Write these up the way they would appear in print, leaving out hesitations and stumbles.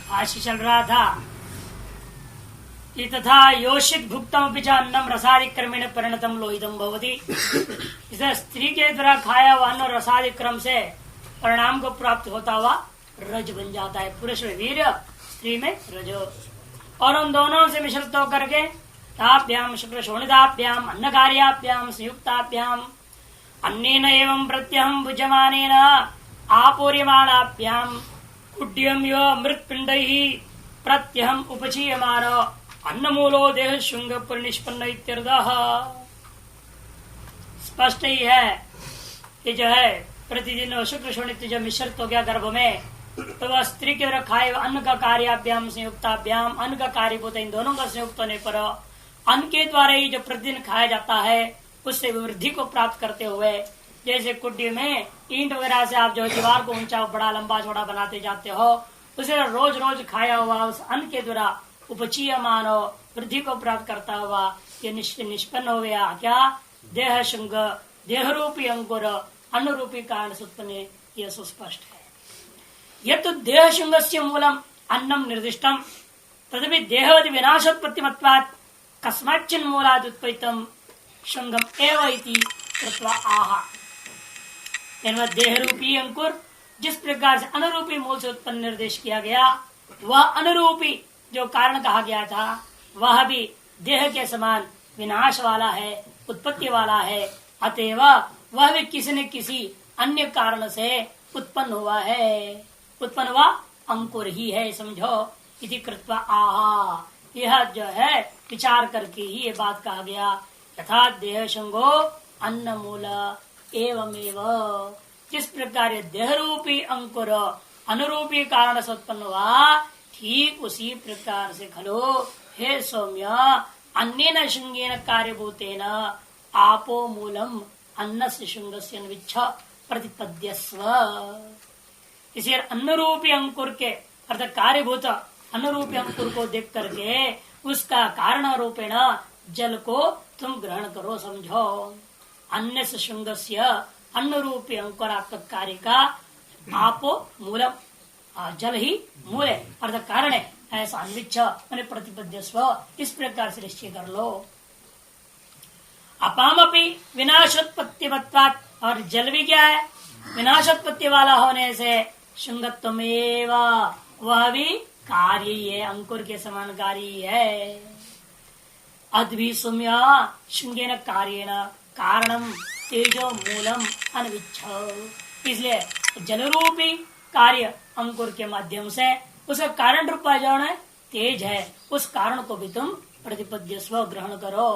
भाष्य चल रहा था कि तथा योषित भुक्तम च अन्नम रसादिक्रमेण परिणतम लोहितम भवति। इसे स्त्री के द्वारा खाया हुआ अन्न रसादिक क्रम से परिणाम को प्राप्त होता हुआ रज बन जाता है। पुरुष में वीर्य, स्त्री में रज, और उन दोनों से मिश्रित होकर के ताभ्याम शुक्र शोणिताभ्याम अन्न कार्याभ्याम संयुक्ताभ्याम अन्नेन एवं प्रत्यहम भुजमानेन आपूर्यमाणाभ्याम कुड्यम यो मृत्पिंडैः प्रत्यहम उपचीयमान अन्नमूलो देह शुंग पर निष्पन्न इत्यर्थः। स्पष्ट ही है कि जो है प्रतिदिन शुक्र शोणित जो मिश्रित हो गया गर्भ में, तो वह स्त्री के द्वारा खाए अन्न का कार्याभ्याम संयुक्ताभ्याम, अन्न का कार्यभूत इन दोनों का संयुक्त होने पर अन्न के द्वारा ही जो प्रतिदिन खाया जाता है उससे वृद्धि को प्राप्त करते हुए, जैसे कुड्डी में ईंट वगैरह से आप जो दीवार को ऊंचा बड़ा लंबा चौड़ा बनाते जाते हो, उसे रोज रोज खाया हुआ उस अन्न के द्वारा उपचीयमान वृद्धि को प्राप्त करता हुआ ये निष्पन्न हो गया क्या? देह शुंग, देह रूपी अंकुर अन्न रूपी कारण से उत्पन्न, यह सुस्पष्ट है। यह तो देह शुंग से मूलम अन्नम निर्दिष्टम तदपि देहवद विनाशोत्पत्तिमत्वात् कस्माच्चिन् मूलात् उत्पत्तितम शुंगम एव इति कृत्वा आह। देह रूपी अंकुर जिस प्रकार से अनुरूपी मूल से उत्पन्न निर्देश किया गया, वह अनुरूपी जो कारण कहा गया था वह भी देह के समान विनाश वाला है, उत्पत्ति वाला है। अतएव वह भी किसी न किसी अन्य कारण से उत्पन्न हुआ है, उत्पन्न हुआ अंकुर ही है, समझो। इति कृत्वा आहा, यह जो है विचार करके ही ये बात कहा गया। यथा देह शंगो अन्न मूल एवमेव, जिस प्रकार देह रूपी अंकुर अनुरूपी कारण से उत्पन्न हुआ, ठीक उसी प्रकार से खलो हे सौम्य अन्येन शुंगेन कार्यभूतेन आपो मूलम अन्न से शुंग से अन्विच्छ प्रतिपद्यस्व। इसी अन्न रूपी अंकुर के अर्थात कार्यभूत अन्न रूपी अंकुर को देख करके उसका कारण रूपेण जल को तुम ग्रहण करो, समझो। अन्न से शुंग से अन्न रूपी अंकुरात्मक कार्य का आपो मूलम, जल ही मूल है अर्थात कारण है, ऐसा अन्विच्छ मैंने प्रतिपद्यस्व, इस प्रकार से निश्चय कर लो। अपामपि विनाशोत्पत्तिवत्वात्, और जल भी क्या है? विनाशोत्पत्ति वाला होने से शुंगत्वमेव, वह भी कार्य ही है, अंकुर के समान कार्य ही है। अद्भि सौम्य शुंगेन कार्येण कारणम तेजो मूलम अन्विच्छ, इसलिए जलरूपी कार्य अंकुर के माध्यम से उसका कारण रूपा जो है तेज है, उस कारण को भी तुम प्रतिपद्यस्व ग्रहण करो।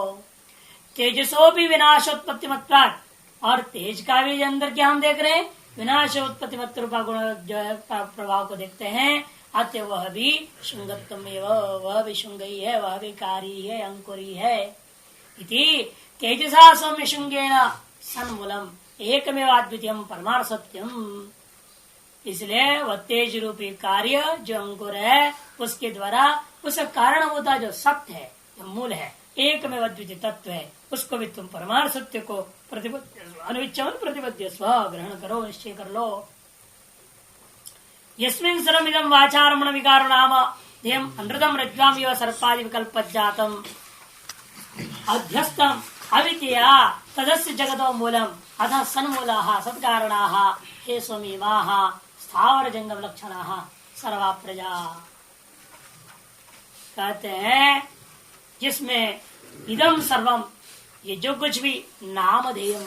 तेजसो भी विनाशोत्पत्ति मत्वात्, और तेज का भी अंदर क्या हम देख रहे हैं? विनाशोत्पत्ति मत रूपा गुण जो है प्रभाव को देखते हैं। अतः वह भी शुंगत्वम एवं, वह भी शुंग ही है, वह भी कार्य ही है, अंकुर ही है। इति तेजसा सौम्य शुंगेन सन्मूलम एकमेवाद्वितीयम परमार्थ सत्यम, इसलिए वह तेज रूपी कार्य जो अंकुर है उसके द्वारा उसका कारण होता जो सत्य है, जो मूल है, एक में अद्वितीय तत्व है, उसको भी तुम परमार्थ सत्य को प्रतिपद्य स्व ग्रहण करो, निश्चय कर लो। यस्मिन् सर्वमिदं वाचारमण विकारो नाम ध्येयम् अनृतम् रज्ज्वाम् इव सर्पादि विकल्पत् जातम् अध्यस्तम् अविद्या तदस्य जगतो मूलम् अतः सन्मूलाः सत्कारणाः हे स्वमेवाः स्थावर जंगम लक्षणाः सर्वा प्रजा। कहते हैं जिसमें इदम सर्वम, ये जो कुछ भी नामधेयम,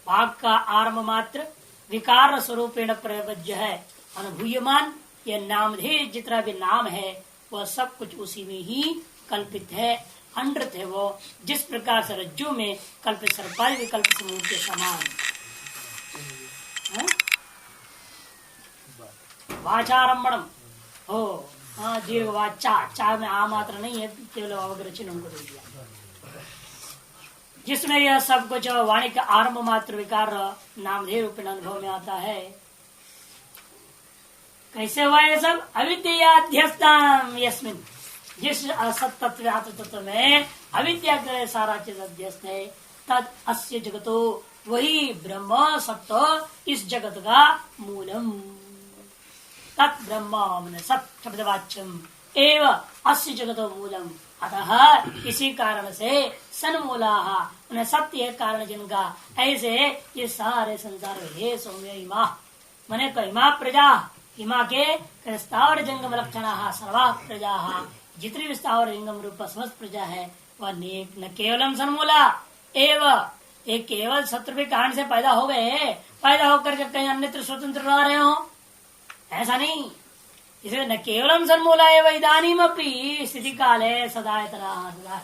वाक का आरंभ मात्र विकार स्वरूपेण प्रयोज्य है, अनुभूयमान, यह नामधेय जितना भी नाम है वह सब कुछ उसी में ही कल्पित है, अनृत है। वो जिस प्रकार से रज्जु में कल्पित सर्पादि विकल्प समूह के समान। वाचारंभम हो, हाँ दीर्घ वाचा, चा में आ मात्र नहीं है, केवल अवग्रचन हमको दे दिया, जिसमें यह सब कुछ वाणी का आरंभ मात्र विकार नामधेय रूपेण अनुभव में आता है। कैसे हुआ ये सब? अविद्याध्यस्ताम यस्मिन्, जिस असत तत्व में अविद्या का सारा चीज अध्यस्त है, तद अस्य जगतो वही ब्रह्म सत्व इस जगत का मूलम। तत् ब्रह्म सत शब्दवाच्यम एव अस्य जगत मूलम। अतः इसी कारण से सन्मूला उन्हें सत्य कारण जिनका ऐसे ये सारे संसार हे सौम्य इमा मने तो इमा प्रजा इमा के स्थावर जंगम लक्षण सर्वा प्रजा जितनी भी स्थावर जंगम रूप समस्त प्रजा है वह न केवलम सन्मूला एव एक केवल शत्रु के कारण से पैदा हो गए, पैदा होकर जब कहीं अन्यत्र स्वतंत्र रह रहे हो ऐसा नहीं। इसलिए न केवलम सन्मूला एवं इदानीम अपनी स्थिति काले सदायतना सदा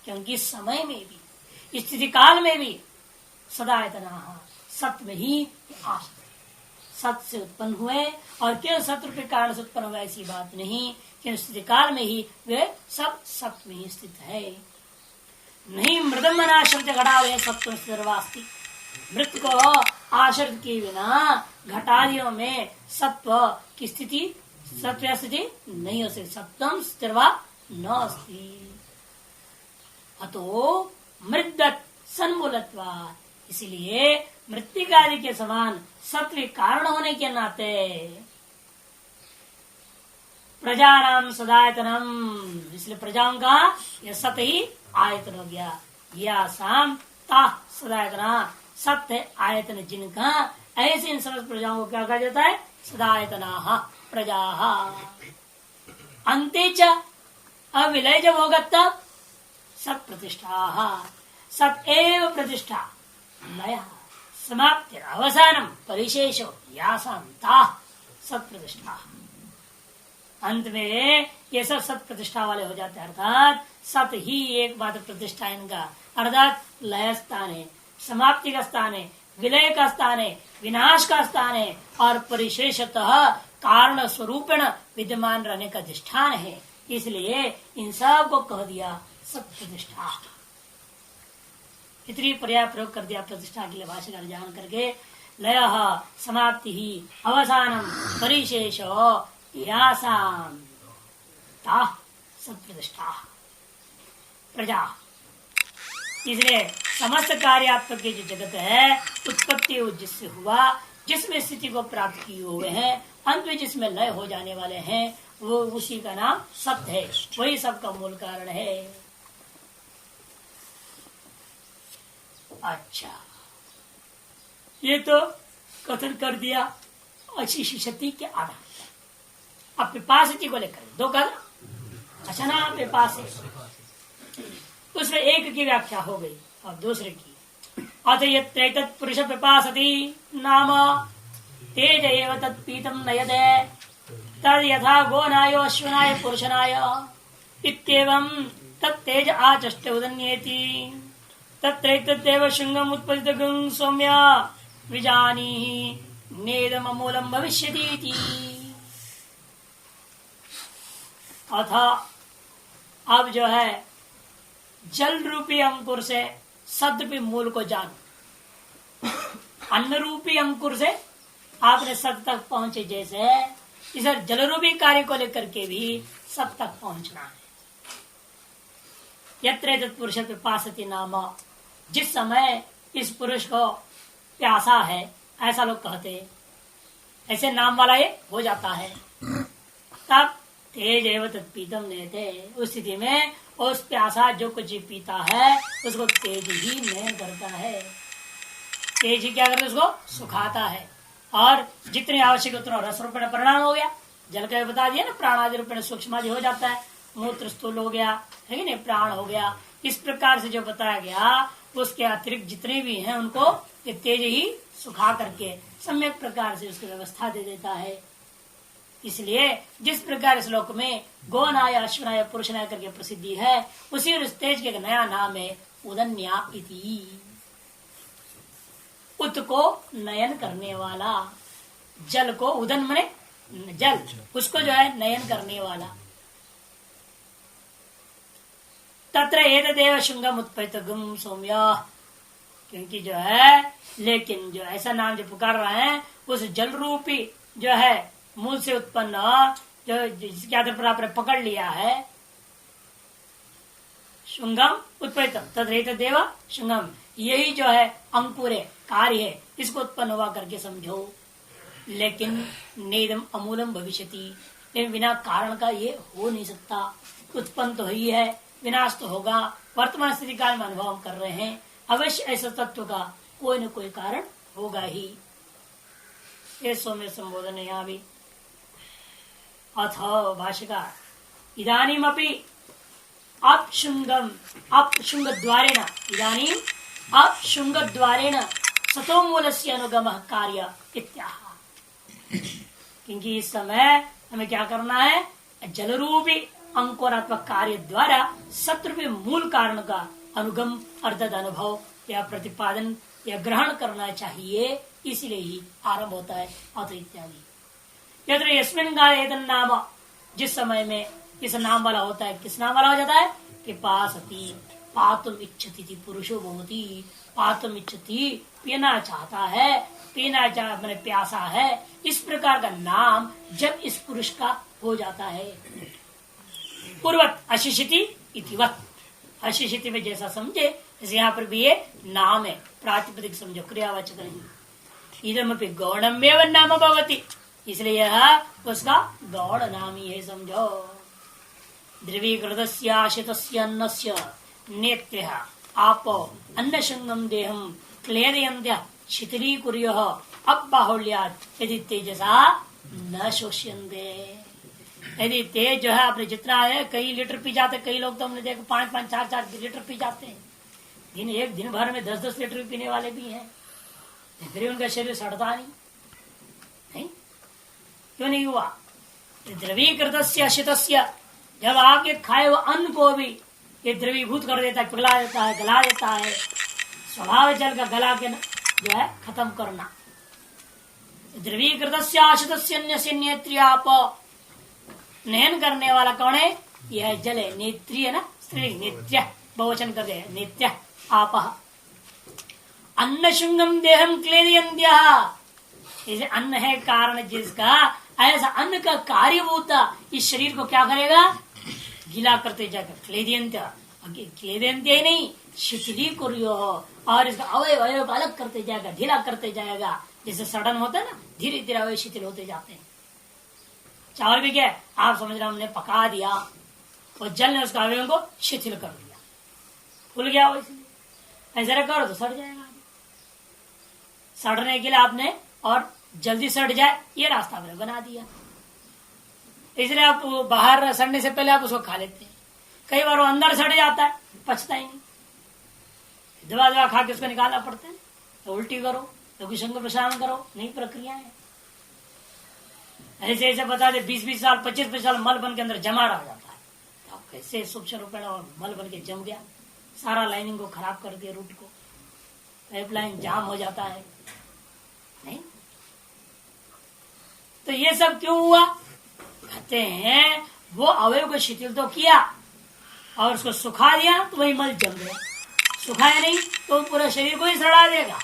क्योंकि समय में भी स्थिति काल में भी सदायतना सत्य में ही आश्रित सत्य से उत्पन्न हुए और केवल शत्रु के कारण से उत्पन्न हुआ ऐसी बात नहीं कि स्थिति काल में ही वे सब सत्य में ही स्थित है। नहीं मृदम अनाश्रित घटा हुए सत्व सर्वास्ति मृत को आश्रित किए बिना घटादियों में सत्व की स्थिति सत्व स्थिति नहीं हो सकती। सत्वम स्थिरवा न अस्ति अतो मृदत सन्मूलत्वा इसलिए मृत्तिकादि के समान सत्व कारण होने के नाते प्रजा नाम सदायतनम इसलिए प्रजाओं का यह सत्य ही आयतन हो गया। या साम ता सदायतना सत्य आयतन जिनका ऐसे इन समस्त प्रजाओं को क्या कहा जाता है सदायतना प्रजा। अंते च अविलय जब होगा तब सत प्रतिष्ठा सत एव प्रतिष्ठा लय समाप्ति अवसानम परिशेषो यासांता सत प्रतिष्ठा अंत में ये सब सत प्रतिष्ठा वाले हो जाते हैं। अर्थात सत ही एकमात्र प्रतिष्ठा इनका अर्थात लय स्थान है, समाप्ति का स्थान है, विलय का स्थान है, विनाश का स्थान है और परिशेषतः कारण स्वरूपेण विद्यमान रहने का अधिष्ठान है। इसलिए इन सब को कह दिया सत प्रतिष्ठा। इतनी पर्याय प्रयोग कर दिया प्रतिष्ठा के लिए भाष्यकार जान करके लय समाप्ति ही अवसानम परिशेष यासाम ता सत प्रतिष्ठा प्रजा। इसलिए समस्त कार्यात्मक के जो जगत है उत्पत्ति जिससे हुआ जिसमें स्थिति को प्राप्त किए हुए हैं अंत में जिसमें लय हो जाने वाले हैं वो उसी का नाम सत्य है, वही सबका मूल कारण है। अच्छा ये तो कथन कर दिया अच्छी शक्ति के आधार पर। अब पिपासिती को लेकर दो कथन अच्छा ना पिपासी उसमें एक की व्याख्या हो गई और दूसरे की अथ यत् पुरुष पिपासति नाम तेज एव तत्पीतम नयते तद यथा गोनाय अश्वनाय पुरुषनाय इत्येवं तत्तेज आचष्टे उदन्येति तत्रैतदेव शुंगम उत्पदितं सौम्य विजानीहि नेदमूलम भविष्यति। अथा अब जो है जल रूपी अंकुर से सद रूपी मूल को जानो। अन्न रूपी अंकुर से आपने सद तक पहुंचे जैसे इस जल रूपी कार्य को लेकर के भी सद तक पहुंचना है। यत्र तत्पुरुष पिपासति नाम जिस समय इस पुरुष को प्यासा है ऐसा लोग कहते ऐसे नाम वाला ये हो जाता है तब तेज एवं तत्पीतम नेते उस स्थिति में उस प्यासा जो कुछ पीता है उसको तेज ही में करता है। तेज ही क्या करता है उसको सुखाता है और जितने आवश्यक उतना रस रूप में परिणाम हो गया। जल का बता दिया ना प्राणादि रूप में सूक्ष्मादि हो जाता है, मूत्र स्थूल हो गया है कि नहीं, प्राण हो गया। इस प्रकार से जो बताया गया उसके अतिरिक्त जितने भी हैं उनको ये तेज ही सुखा करके सम्यक प्रकार से उसकी व्यवस्था दे देता है। इसलिए जिस प्रकार इस लोक में गोनाय अश्वनाय पुरुषनाय करके प्रसिद्धि है उसी तेज के नया नाम है उदन्या इति। उत को नयन करने वाला, जल को उदन मने जल उसको जो है नयन करने वाला। तत्र एतदेव शुंगम उत्पत्तिगम सौम्य क्योंकि जो है लेकिन जो ऐसा नाम जो पुकार रहा है उस जल रूपी जो है मूल से उत्पन्न जो जिसके आधार पर आपने पकड़ लिया है शुंगम उत्पन्न तद्रेत देव शुंगम, यही जो है अंकुर है, कार्य है, इसको उत्पन्न हुआ करके समझो। लेकिन नेदम अमूलम भविष्यति, लेकिन बिना कारण का ये हो नहीं सकता। उत्पन्न तो ही है, विनाश तो होगा। वर्तमान स्थिति काल में अनुभव कर रहे हैं, अवश्य ऐसा तत्व का कोई न कोई कारण होगा ही। ये सौम्य संबोधन है यहाँ भी। अथ भाष्यकार इदानीम अपि अपशुंगम अपशुंग द्वारेण इदानीम अपशुंग द्वारेण सतो मूलस्य अनुगम कार्य इत्याह। क्योंकि इस समय हमें क्या करना है, जलरूपी अंकुरात्मक कार्य द्वारा सत्रूपी मूल कारण का अनुगम अर्थात अनुभव या प्रतिपादन या ग्रहण करना चाहिए, इसलिए ही आरंभ होता है अथ इत्यादि। यत्र यस्मिन् काले एतन् नाम, जिस समय में इस नाम वाला होता है, किस नाम वाला हो जाता है कि पासति पातुम इच्छति पुरुषो भवति, पातुम इच्छति पीना चाहता है, पीना चाह मैंने प्यासा है, इस प्रकार का नाम जब इस पुरुष का हो जाता है। पूर्वत अशिशिति इतिवत, अशिशिति में जैसा समझे जैसे यहाँ पर भी ये नाम है, प्रातिपदिक समझो, क्रियावाचक नहीं। इदमपि गौणमेव नाम भवति, इसलिए यह उसका गौण नाम ही है समझो। द्रवीकृतस्य आशितस्य अन्नस्य नेत्र्यः आपो अन्नशंगम देहम क्लेदयन्त्य शिथिलीकुर्युः अबाहुल्यात् यदि तेजसा न शोष्यन्ते। यदि तेज जो है अपने जितना है, कई लीटर पी जाते, कई लोग तो हमने देखा 5-5, 4-4 लीटर पी जाते हैं। एक दिन भर में 10-10 लीटर पीने वाले भी हैं, फिर उनका शरीर सड़ता नहीं? क्यों नहीं हुआ? द्रवीकृतस्य अशितस्य, जब आपके खाए हुए अन्न को भी ये द्रवीभूत कर देता है, पिघला देता है, गला देता है। स्वभाव जल का गला के जो है खत्म करना। द्रवीकृतस्य आशितस्य अन्यस्य नेत्र्याप, नयन करने वाला कौन है? यह जल है, नेत्री है ना, स्त्री नित्य बहुवचन कर दे, नित्य आप। अन्न शुंगम देहम क्लेदयन्त्य, इसे अन्न है कारण जिसका, ऐसा अन्न का कार्यभूत इस शरीर को क्या करेगा? गीला करते जाएगा। क्लेदयन्त्य, क्लेदयन्त्य ही नहीं, शिथिलीकुर्युः, और इसका अवयव अवयव अलग करते जाएगा, ढीला करते जाएगा। जैसे सड़न होता है ना, धीरे धीरे अवयव शिथिल होते जाते हैं। चावल भी क्या, आप समझ रहे हमने पका दिया और जल ने उसका अवयव को शिथिल कर दिया, फूल गया। इसलिए ऐसा करो तो सड़ जाएगा। सड़ने के लिए आपने और जल्दी सड़ जाए ये रास्ता आपने बना दिया, इसलिए आप बाहर सड़ने से पहले आप उसको खा लेते हैं। कई बार वो अंदर सड़ जाता है, पचता ही नहीं, दवा दवा खा के उसको निकालना पड़ता है। तो उल्टी करो, तो संग प्रसारण करो, नई प्रक्रिया है। ऐसे ऐसे बता दे 20-20 साल 25-25 साल मल बन के अंदर जमा रह जाता है। तो आप कैसे सूक्ष्म रूप और मल बन के जम गया, सारा लाइनिंग को खराब कर दिया, रूट को, पाइपलाइन जाम हो जाता है। नहीं तो ये सब क्यों हुआ? कहते हैं वो अवयव को शिथिल तो किया और उसको सुखा दिया तो वही मल जम गया। सुखाया नहीं तो पूरा शरीर को ही सड़ा देगा।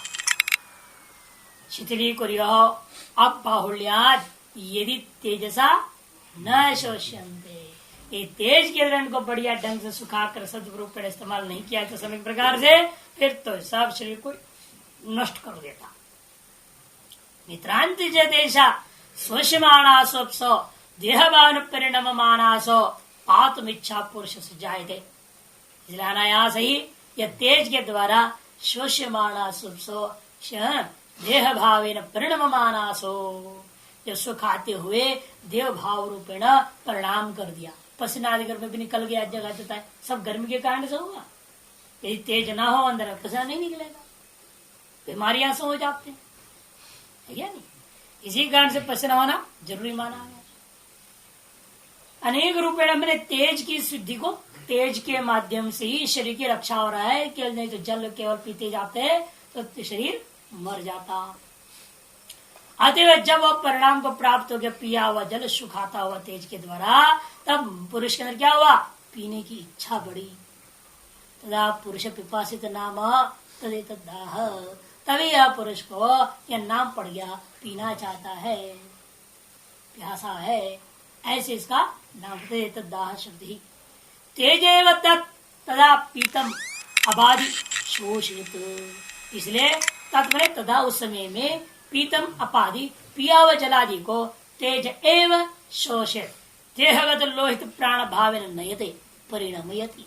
शिथिलीकुर्युः अब बाहुल्यात् यदि तेजसा न शोष्यन्ते, ये तेज के द्रव्य को बढ़िया ढंग से सुखाकर सदरूप पर इस्तेमाल नहीं किया तो समय प्रकार से, फिर तो सब शरीर को नष्ट कर देता। मित्रांति जैसा स्वश्यमाणासो देहभावन परिणाम मानासो आत्मिच्छा पुरुष से जायते, इसलिए अनायास ही यह तेज के द्वारा श्वश्यमाणासो देह भावेन परिणाम मानासो, जो सुखाते हुए देव भाव रूपेण परिणाम कर दिया। पसीना आदि गर्भ भी निकल गया, जगह देता है, सब गर्मी के कारण से हुआ। यदि तेज ना हो अंदर पसीना नहीं निकलेगा, बीमारियां से हो जाते हैं, है क्या नहीं? इसी कारण से पसीना होना जरूरी माना है। अनेक रूपेण मैंने तेज की सिद्धि को, तेज के माध्यम से ही शरीर की रक्षा हो रहा है। केवल नहीं तो जल केवल पीते जाते हैं तो शरीर मर जाता। अतः जब वह परिणाम को प्राप्त हो गया, पिया हुआ जल सुखाता हुआ तेज के द्वारा, तब पुरुष के अंदर क्या हुआ? पीने की इच्छा बढ़ी। तदा पुरुष पिपासित नाम तदेतदाह, तभी यह पुरुष को यह नाम पड़ गया, पीना चाहता है, प्यासा है, ऐसे इसका नाम तदेतदाह शब्द ही। तेज एव तत् तदा पीतम अबाधि शोषित। इसलिए तत्पर तथा उस समय में पीतम अपाधि पिया व जलादि को तेज एव शोषित देहगत लोहित प्राण भाव नयते परिणमयति।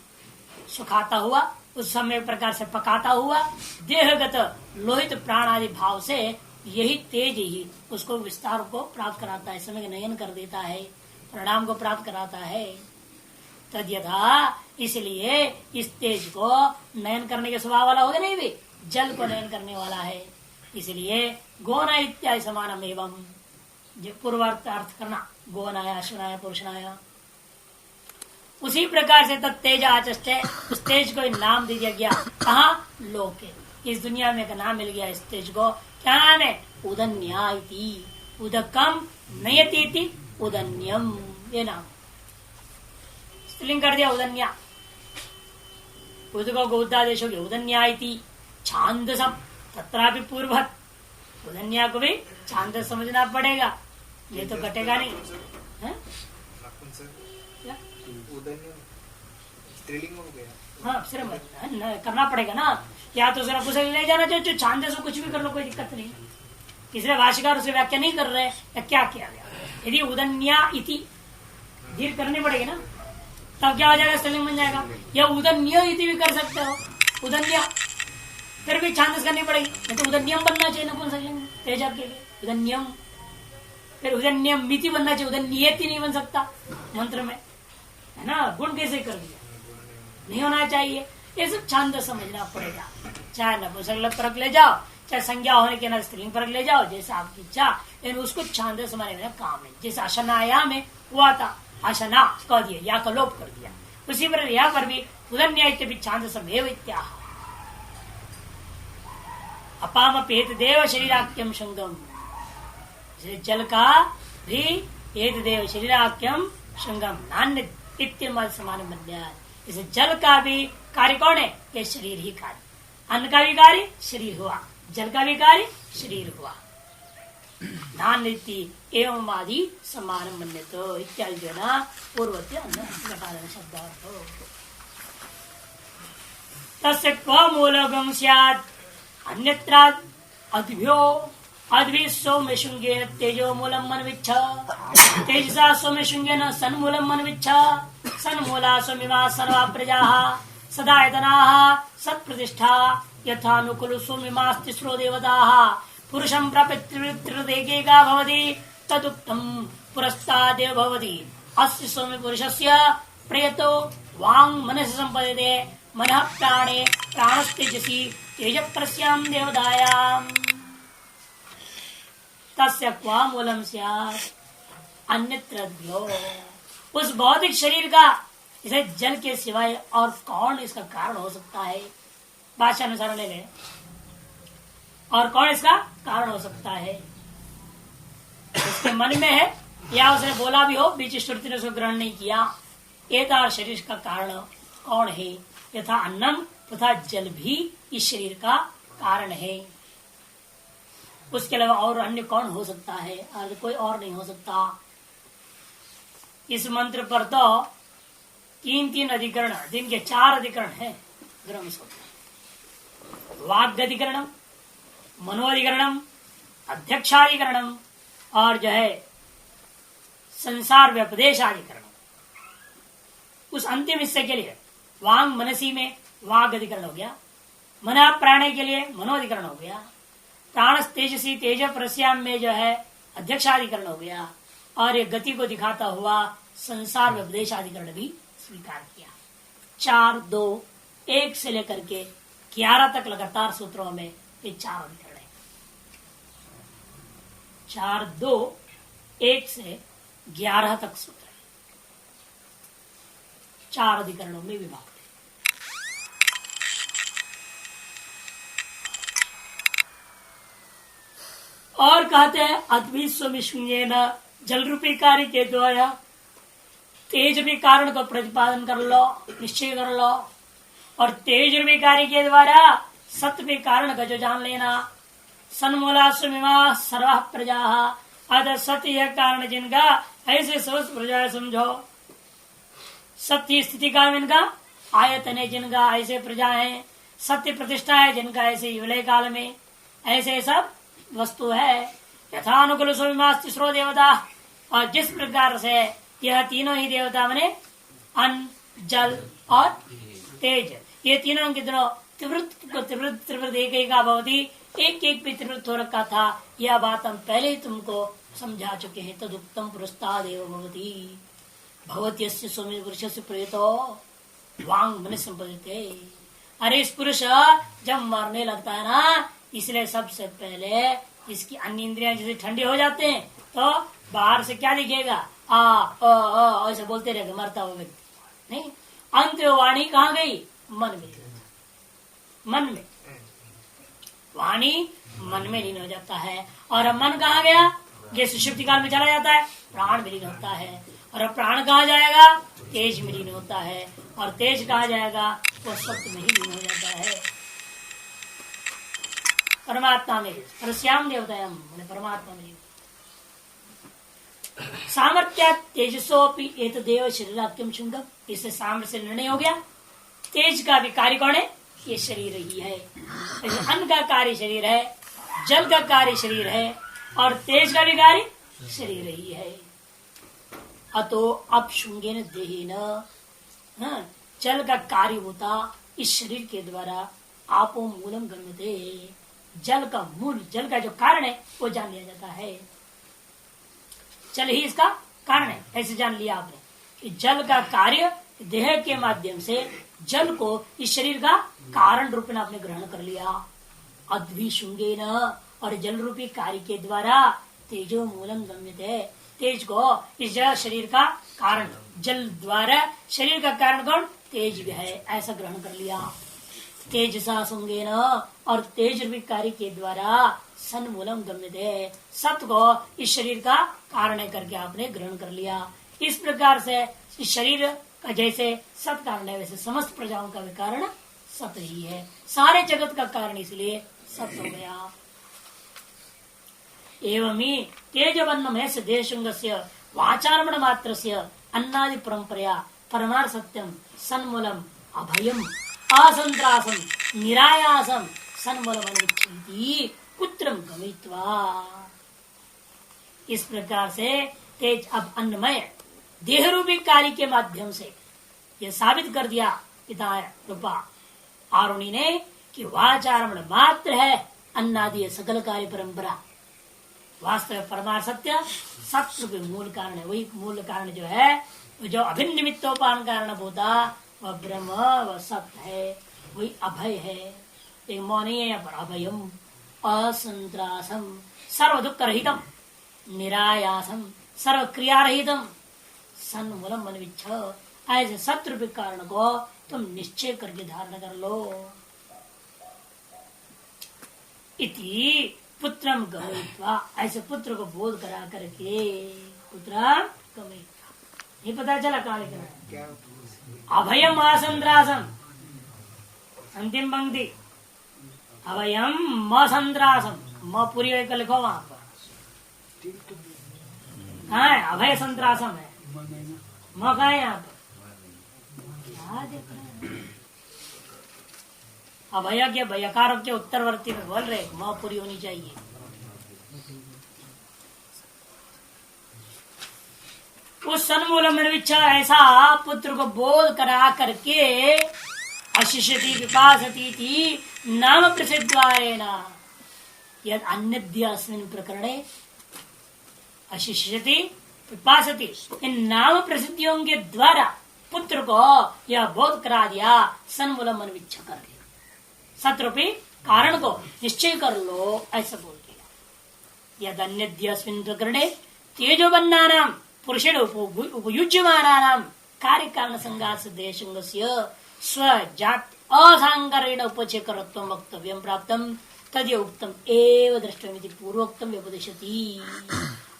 सुखाता हुआ उस समय प्रकार से पकाता हुआ देहगत लोहित प्राण आदि भाव से यही तेज ही उसको विस्तार को प्राप्त कराता है, समय नयन कर देता है, परिणाम को प्राप्त कराता है। तद्यथा इसलिए इस तेज को नयन करने के स्वभाव वाला होगा नहीं भी, जल को नयन करने वाला है। इसलिए गोना इत्यादि समानम एवं पूर्वार्थ अर्थ करना गोनाया अश्वनाया पुरुषनाया। उसी प्रकार से तत्तेज आचष्टे उस तेज को नाम दे दिया गया। कहा? लोके, इस दुनिया में का नाम मिल गया इस तेज को। क्या नाम है? उदन्या इति। उदकम नयति इति उदन्यम, ये नाम स्त्रीलिंग कर दिया उदन्या। उदको गौदादेश हो गया उदन्या इति। छांदसम तत्रापि पूर्वत, उदन्या को भी छांदस समझना पड़ेगा, ये तो घटेगा नहीं है? हाँ श्रम करना पड़ेगा ना, या तो जरा कुछ ले जाना चाहिए छांदस से, कुछ भी कर लो कोई दिक्कत नहीं। तीसरे भाष्यकार उसे व्याख्या नहीं कर रहे या क्या किया गया? यदि उदन्या इति धीर करनी पड़ेगी ना, तब क्या हो जाएगा? स्त्रीलिंग बन जाएगा। या उदन्य इति भी कर सकते हो, उदन्या, फिर भी छांदस करनी पड़ेगी, नहीं तो उदन्यम बनना चाहिए नपुंसकलिंग तेजा के लिए उदन्यम। फिर उदन्यम मिति बनना चाहिए, उदन्येति नहीं बन सकता मंत्र में, है ना? गुण कैसे कर दिया, नहीं होना चाहिए। ये सब छांदस समझना पड़ेगा। चाहे नपुंसकलिंग परक ले जाओ, चाहे संज्ञा होने के ना स्त्रीलिंग परक ले जाओ, जैसे आपकी इच्छा, लेकिन उसको छांदस समझने में काम है। जैसे अशनाया में हुआ था, अशना कह दिया, या का लोप कर दिया, उसी पर यहाँ पर भी उदन्या छांदसमेव इत्याह। अपाम पेत देव शरीराख्यम शंगम, जल का भी एक देव शरीराख्यम शंगम नान्य इत्यम समान बन गया। इसे जल का भी कार्य कौन है? ये शरीर ही कार्य। अन्न का भी कार्य शरीर हुआ, जल का भी कार्य शरीर हुआ। नान्य एवं आदि समान बन्य तो इत्यादि जो ना पूर्वत्य अन्न शब्दार्थ। तस्य क्व मूलगम स्यात् अन्यत्राद अद्भ्यो अद्भि सौम्य शुंगे तेजो मूलम मनविच्छ तेजसा सौम्य शुंगे न सन्मूलम मनविच्छ सन्मूला सौम्यमा सर्वा प्रजा सदायतना सत्प्रतिष्ठा यथानुकूल सौम्यमास् तिस्रो देवता पुरुषं प्रपितृदेकेका भवति तदुक्तं पुरस्तादेव भवति। अस्य सौम्य पुरुषस्य प्रयतो वांग मनसि संपद्यते मनः प्राणे प्राणस्तेजसि तेज प्रस्याम देवदायाम। तस्य क्वा मूलम स्यात् अन्यत्र द्यो, उस भौतिक शरीर का इसे जल के सिवाय और कौन इसका कारण हो सकता है? भाषा अनुसार ले ले, और कौन इसका कारण हो सकता है? उसके मन में है या उसने बोला भी हो, बीच श्रुति ने उसको ग्रहण नहीं किया। एता शरीर का कारण कौन है? यथा अन्नम तथा जल भी इस शरीर का कारण है। उसके अलावा और अन्य कौन हो सकता है? कोई और नहीं हो सकता। इस मंत्र पर तो तीन अधिकरण, दिन के 4 अधिकरण है ब्रह्म सूत्र। वाग्धिकरणम, मनोधिकरणम, अध्यक्षाधिकरणम और जो है संसार व्यपदेशाधिकरणम। उस अंतिम हिस्से के लिए वांग मनसी में वाग अधिकरण हो गया, मना प्राणे के लिए मनोधिकरण हो गया, प्राण तेजसी तेज प्रस्याम में जो है अध्यक्षाधिकरण हो गया, और ये गति को दिखाता हुआ संसार व्यपदेशाधिकरण भी स्वीकार किया। 4, 2, 1 से लेकर के 11 तक लगातार सूत्रों में ये 4 अधिकरण है। 4, 2, 1 से 11 तक सूत्र है, 4 अधिकरणों में विभाग। और कहते हैं अद्विस्वमिशुन्येन जल रूपी कार्य के द्वारा तेज भी कारण को प्रतिपादन कर लो, निश्चय कर लो, और तेज रूपी कार्य के द्वारा सत्य भी कारण का जो जान लेना। सन्मूला सुमिमा सर्वा प्रजा, अतः सत्य यह कारण जिनका ऐसे समस्त प्रजा समझो। सत्य स्थिति का इनका आयतन है जिनका ऐसे प्रजा है, सत्य प्रतिष्ठा है जिनका ऐसे विलय काल में, ऐसे सब वस्तु है। यथानुकूल स्वामिमास तीसरो देवता, और जिस प्रकार से यह तीनों ही देवता बने अन्न, जल और तेज, ये तीनों के दिनों त्रिवृत एक भवती, एक एक पे त्रिवृत हो रखा था। यह बात हम पहले ही तुमको समझा चुके हैं। तदुक्तम पुरस्तादेव भवती भवत्यस्य स्वमेव पुरुषस्य प्रेतो वांग मन संपदते। अरे इस पुरुष जब मरने लगता है ना, इसलिए सबसे पहले इसकी अन्य इंद्रियां जैसे ठंडी हो जाते हैं तो बाहर से क्या दिखेगा, ऐसे बोलते रहेगा मरता हुआ व्यक्ति। नहीं, अंत वाणी कहाँ गई, मन में, मन में वाणी मन में लीन हो जाता है। और अब मन कहाँ गया, ये सुषुप्ति काल में चला जाता है, प्राण में लीन होता है। और अब प्राण कहाँ जाएगा, तेज में लीन होता है। और तेज कहाँ जाएगा, वो सत्य में ही लीन हो जाता है, परमात्मा में। परस्याम देवतायाम, परमात्मा में। सामर्थ्या तेजसोपि एतदेव शरीराख्यम शुंगम, इससे सामर्थ्य से निर्णय हो गया तेज का भी कार्य कौन है, ये शरीर ही है। अन्न का कार्य शरीर है, जल का कार्य शरीर है, और तेज का भी कार्य शरीर ही है। अतो अब शुंगेन देहेन, जल का कार्य होता इस शरीर के द्वारा आपो मूलम गम्यते, जल का मूल, जल का जो कारण है वो जान लिया जाता है। जल ही इसका कारण है, ऐसे जान लिया आपने कि जल का कार्य देह के माध्यम से जल को इस शरीर का कारण रूप में आपने ग्रहण कर लिया। अद्विशुंगेन, और जल रूपी कार्य के द्वारा तेजो मूलम गम्यते, तेज को इस शरीर का कारण, जल द्वारा शरीर का कारण कौन, तेज भी है, ऐसा ग्रहण कर लिया। तेजसा सुंगेन, और तेज रूपी कार्य के द्वारा सन मूलम गम्यते, सत्य को इस शरीर का कारण करके आपने ग्रहण कर लिया। इस प्रकार से इस शरीर का जैसे सत कारण है, वैसे समस्त प्रजाओं का भी कारण सत्य ही है। सारे जगत का कारण इसलिए सत्य हो गया। एवं ही तेजवन्नमय से देशुंगस्य वाचारमण मात्रस्य अन्नादि परंपरया परमार्थ सत्यम सन्मूलम अभयम असंत्रासम निरायासम सन्मूलम अनुच्छेदी पुत्रम गमित्वा। इस प्रकार से तेज अब अन्नमय देह रूपी कार्य के माध्यम से यह साबित कर दिया पिता रूपा आरुणि ने कि वाचारमण मात्र है अन्नादि सकल कार्य परंपरा। वास्तव परमार्थ सत्य सत्य के मूल कारण है। वही मूल कारण जो है, जो अभिन्न निमित्तोपान कारण होता वह ब्रह्म, वह सत्य है, वही अभय है। एक मौनी है यहाँ पर, अभयम असंत्रासम सर्व दुख रहितम निरायासम सर्व क्रिया रहितम सन्मूलम मनविच्छ। ऐसे सत्य रूपी कारण को तुम निश्चय करके धारण कर लो। इति पुत्रम गमयित्वा, ऐसे पुत्र को बोध करा करके, पुत्र गमयित्वा, ये पता चला कहाँ लिखना है, अभयम असंद्रासम, अंतिम पंक्ति, अभयम असंद्रासम, म पूरी एक लिखो वहां पर, हाँ अभय संत्रासम है, म का है यहाँ पर, क्या देख रहे हैं, अभय के भयकार के उत्तरवर्ती में बोल रहे, मां पूरी होनी चाहिए। उस सन्मूलम निर्विच्छा ऐसा पुत्र को बोध करा करके अशिष्यति विकासती थी नाम प्रसिद्धारेण यद अन्यद्य अस्मिन् प्रकरणे अशिष्यति विपासति, इन नाम प्रसिद्धियों के द्वारा पुत्र को यह बोध करा दिया, सन्मूलम निर्विच्छा कर दिया, सत्रूपी कारण को निश्चय कर लो, ऐसा बोल दिया। यद अन्यद्य अस्मिन् प्रकरणे तेजोबन्नानां पुरुषेण उपयुज्यमानानां कार्य कारण संघात देशंगस्य स्वजात असांगरेण उपचेकरत्वं वक्तव्यं प्राप्तम् तद्य उक्तम एव द्रष्टव्यमिति पूर्वोक्तम व्यपदिशति।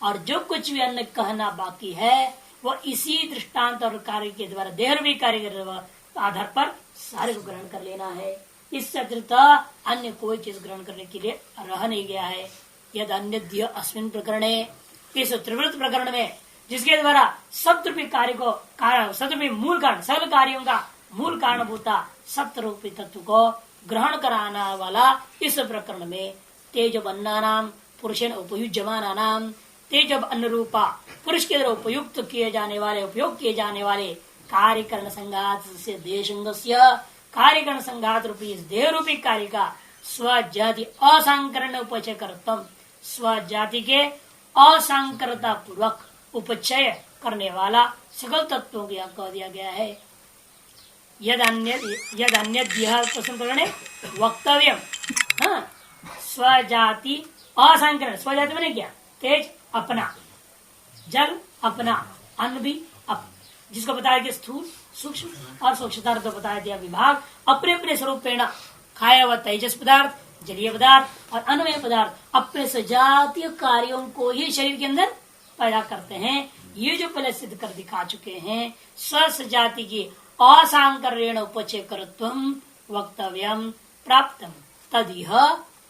और जो कुछ भी अन्य कहना बाकी है वो इसी दृष्टांत और कार्य के द्वारा देहरूपी कार्य के आधार पर सारे को ग्रहण कर लेना है। इससे अतिरिक्त अन्य कोई चीज ग्रहण करने के लिए रह नहीं गया है। यद अन्य अस्मिन् प्रकरणे, इस त्रिवृत प्रकरण में जिसके द्वारा सप्तरूपी कार्य को सप्तरूपी मूल कारण सकल कार्यों का मूल कारणभूता सत्य रूपी तत्व को ग्रहण कराना वाला इस प्रकरण में तेजबन्ना नाम पुरुषेण उपयुज्यमाना नाम तेजब अन्न रूपा पुरुष के द्वारा उपयुक्त किए जाने वाले उपयोग किए जाने वाले कार्यकरण संघात से देशंग कार्यकरण संघात रूपी इस देह रूपी कार्य का स्वजाति असंकरण उपचय करतम स्वजाति के असंकरता पूर्वक उपचय करने वाला सकल तत्वों को यहाँ कह दिया गया है। यद अन्य वक्तव्य स्वजाति असंकरण स्वजाति मैंने क्या तेज अपना जल अपना अन्न भी जिसको बताया गया स्थूल सूक्ष्म और सूक्ष्मता तो बताया दिया विभाग अपने अपने स्वरूप प्रेरणा खाया हुआ तेजस पदार्थ जलीय पदार्थ और अन्नमय पदार्थ अपने सजातीय कार्यों को ही शरीर के अंदर पैदा करते हैं। ये जो पहले सिद्ध कर दिखा चुके हैं स्व सजाति की असांकरण उपचय करत्वम वक्तव्यम प्राप्तम तदिह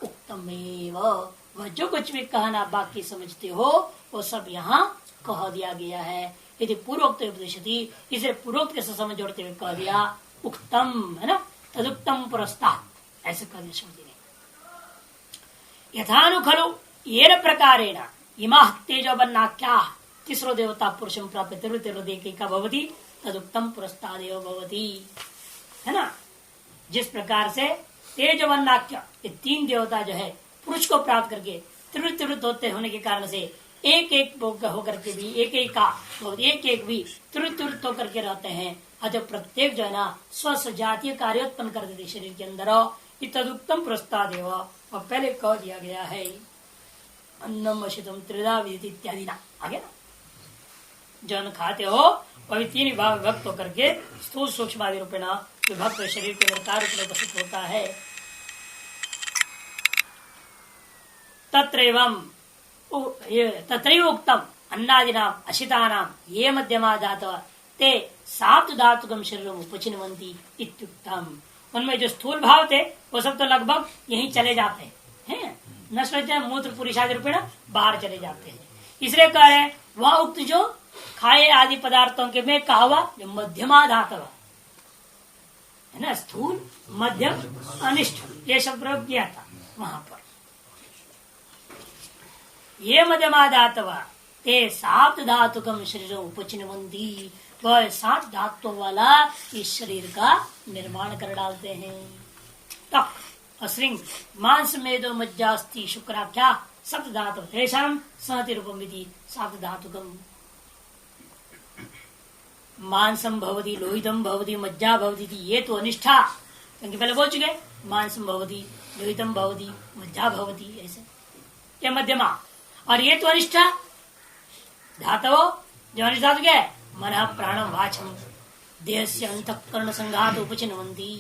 उक्तमेव। वह जो कुछ भी कहना बाकी समझते हो वो सब यहाँ कह दिया गया है। यदि पूर्वोक्त उपदेशति इसे पूर्वोक्त के समझ जोड़ते हुए कह दिया उक्तम है ना तदुक्तम पुरस्तात् ऐसे कह दिया श्रुति ने। यथानु खलु येन प्रकारेण इमाः तेजोबन्नाख्या तीसरो देवता पुरुषं प्राप्य तिरुतिरुदेकैका भवति तदुक्तम पुरस्तादेव भवति है ना। जिस प्रकार से तेजोबन्नाख्या ये तीन देवता जो है पुरुष को प्राप्त करके त्रिवृत होते होने के कारण से एक एक होकर के भी एक एक भी त्रिवृत होकर के रहते हैं। अतः प्रत्येक जो है ना स्वजातीय कार्य उत्पन्न कर देते शरीर के अंदर तदुक्तम प्रस्तादेव और पहले कह दिया गया है अन्नम अशितम त्रिधा विदित इत्यादि ना आगे ना जन खाते हो वही तीन विभाग विभक्त होकर के स्थूल सूक्ष्म आदि रूपेण विभक्त शरीर के अंदर कार्य रूप में उपस्थित होता है। तत्रैव उक्तम अन्नादिनाम अशितानाम ये मध्यमा धातव ते साप्त धातुकम शरीरम उपचिन्वन्ति इत्युक्तम। उनमें जो स्थूल भाव थे वो सब तो लगभग यहीं चले जाते हैं नष्ट होते हैं मूत्र पुरुषादि रूपेण बाहर चले जाते हैं। इसलिए कह रहे वह उक्त जो खाए आदि पदार्थों के में कहा हुआ जो मध्यमा धातव है ना स्थूल मध्यम अनिष्ठ ये सब प्रयोग किया था वहां पर। ये मध्यमा धातव ते सात धातुकम शरीर उपचिन्वन्ति वह 7 धातुओं वाला इस शरीर का निर्माण कर डालते हैं। तक अश्रिंग मांस मेदो मज्जास्ति शुक्राख्या सप्त धातु तेषाम सहति रूपम विधि 7 धातुकम मांसम भवति लोहितम भवति मज्जा भवति ये तो अनिष्ठा क्योंकि पहले बोल चुके मांसम भवति लोहितम भवति मज्जा भवति ऐसे क्या मध्यमा और ये तो अनिष्ठा धातु जो अनिष्ठ धातु क्या है मन प्राणम वाचम देह से अंतःकरण संघात उपचिन्वन्ति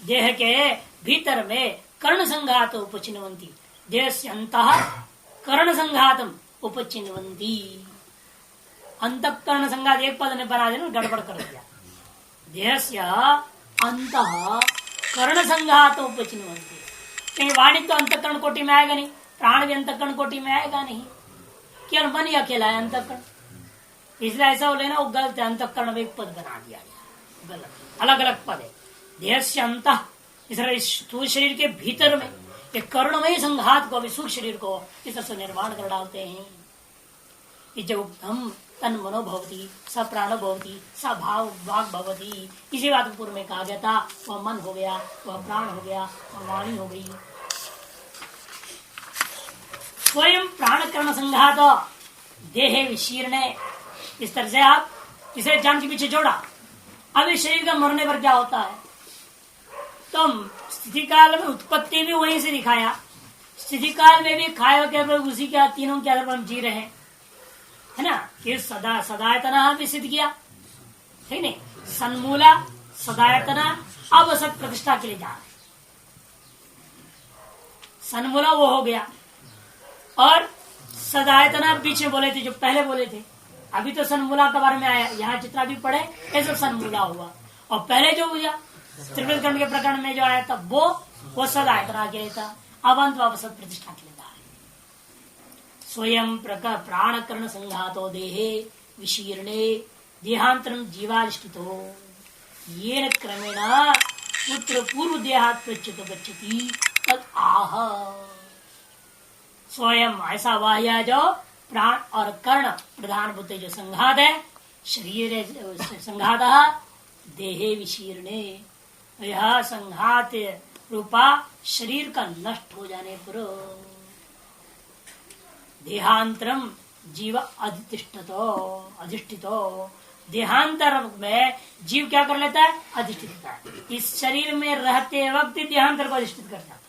देह के भीतर में कर्ण संघात उपचिन्वन्ति देह से अंतः कर्ण संघातम उपचिन्वन्ति। अंतःकरण संघात एक पद ने बना दिया गड़बड़ कर दिया देह से अंतः कर्ण संघात उपचिन्वन्ति क्योंकि वाणी तो अंतःकरण कोटि में आएगा नहीं प्राण भी अंतःकरण कोटि में आएगा नहीं केवल मन ही अकेला है अंतःकरण। इसलिए ऐसा हो लेना वो गलत है अंतःकरण में एक पद बना दिया गया गलत अलग अलग पद है देह से अंतः इसलिए स्थूल शरीर के भीतर में एक कर्णमय संघात को सूक्ष्म शरीर को इस तरह से निर्माण कर डालते हैं। जो हम तन मनो भवती स प्राण भवती स भाव वाग भवती इसी बात पूर्व में कहा गया था वह मन हो गया वह प्राण हो गया वह वाणी हो गई। स्वयं प्राण कर्ण संघात देह विशीर्ण इस तरह से आप इसे जान के पीछे जोड़ा। अब इस शरीर का मरने पर क्या होता है तो स्थिति काल में उत्पत्ति भी वहीं से दिखाया स्थिति काल में भी खाए के उसी के तीनों के आधार पर हम जी रहे हैं है ना कि सदा सदायतना भी सिद्ध किया ठीक नहीं सन्मूला सदायतना अब सत प्रतिष्ठा के लिए जा रहे सन्मूला वो हो गया और सदायतना बीच में बोले थे जो पहले बोले थे अभी तो सन्मूला के बारे में आया यहाँ जितना भी पढ़े ऐसा सन्मूला हुआ और पहले जो हुआ त्रिवृत खंड के प्रकरण में जो आया था वो सदायतना के लिए था अब अंत वापस सत प्रतिष्ठा के लिए था। स्वयं प्राण कर्ण संघातो देहे विशीर्णे देहांतरम जीवालिष्ठितो ये क्रमेण पुत्र पूर्व देहात प्रच्युत गच्छति तद आह। स्वयं ऐसा वाह्य जो प्राण और कर्ण प्रधान बुद्धि जो संघात है, शरीर संघात देहे विशीर्णे, यह संघात रूपा शरीर का नष्ट हो जाने पर देहांतरम जीव अधिष्ठितो, देहांतर में जीव क्या कर लेता है? अधिष्ठित होता है। इस शरीर में रहते वक्त देहांतर को अधिष्ठित कर जाता है,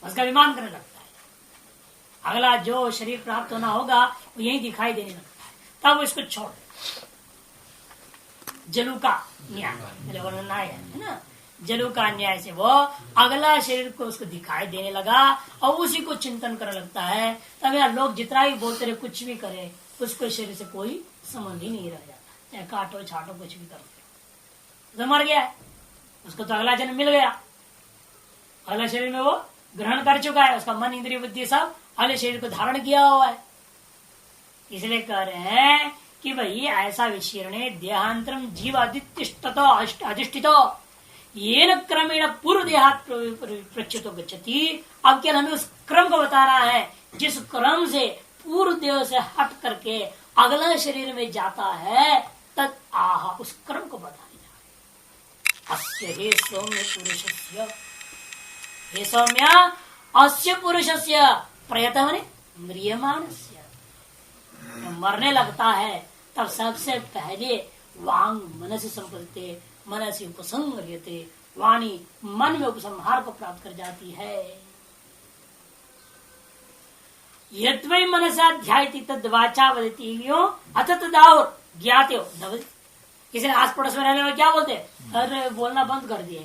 उसका अभिमान करने लगता है। अगला जो शरीर प्राप्त होना होगा वो यही दिखाई देने लगता है, तब उसको छोड़ जलू का न्याय है ना, जलू का न्याय से वो अगला शरीर को उसको दिखाई देने लगा और उसी को चिंतन करने लगता है। तब यार लोग जितना भी बोलते रहे, कुछ भी करे, उसको शरीर से कोई संबंध ही नहीं रह जाता, चाहे काटो छाटो कुछ भी करते, तो मर गया है, उसको तो अगला जन्म मिल गया, अगला शरीर में वो ग्रहण कर चुका है, उसका मन इंद्रिय बुद्धि सब अगले शरीर को धारण किया हुआ है। इसलिए कह रहे हैं कि भाई ऐसा विशीर्णे देहांतरम जीव अधिष्ठितो ये न क्रमेण पूर्व देहात प्रच्युतो गच्छति। अब क्या हमें उस क्रम को बता रहा है जिस क्रम से पूर्व देह से हट करके अगला शरीर में जाता है, तद आह, उस क्रम को बताने जा रहे। अस्य हे सौम्य पुरुषस्य, हे सौम्य अस्य पुरुषस्य प्रयतः म्रियमाणस्य, मरने लगता है तब सबसे पहले वांग मनस संपत्ति मनसी उपसंग्रियते, वाणी मन में उपसंहार को प्राप्त कर जाती है। यद्वै मनसा ध्यायति तद वाचा वदति यो अथ तदाहुर ज्ञाते हो। किसी आस पड़ोस में रहने में क्या बोलते, अरे बोलना बंद कर दिया,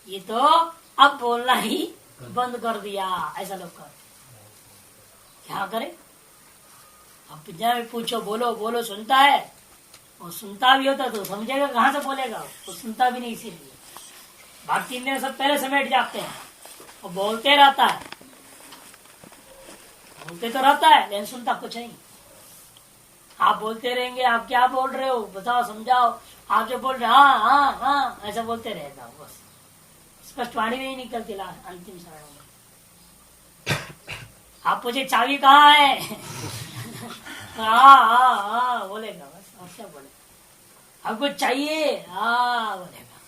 ये तो अब बोलना ही बंद कर दिया, ऐसा लोग करते। क्या करे, अब जब पूछो बोलो बोलो सुनता है, वो सुनता भी होता तो समझेगा कहाँ से बोलेगा, वो सुनता भी नहीं, इसीलिए बाकी इंद्रिय सब पहले समेट जाते हैं, वो बोलते रहता है, बोलते तो रहता है लेकिन सुनता कुछ नहीं। आप बोलते रहेंगे, आप क्या बोल रहे हो बताओ समझाओ, आप जो बोल रहे हाँ हाँ हाँ ऐसा बोलते रहेगा, बस स्पष्ट वाणी नहीं निकलती अंतिम समय में। आप पूछे चाबी कहाँ है हाँ बोलेगा बस, और क्या बोलेगा, आपको चाहिए हाँ बोलेगा,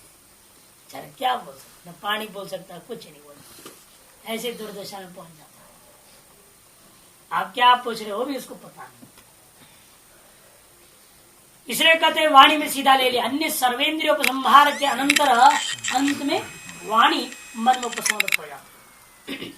चल क्या बोल सकता, पानी बोल सकता है, कुछ नहीं बोल सकता, ऐसे दुर्दशा में पहुंच जाता है। आप क्या पूछ रहे हो भी उसको पता नहीं, इसलिए कहते वाणी में सीधा ले लिया। अन्य सर्वेंद्रियों को संहार के अनंतर अंत में वाणी मन में उपसंहृत हो जाती।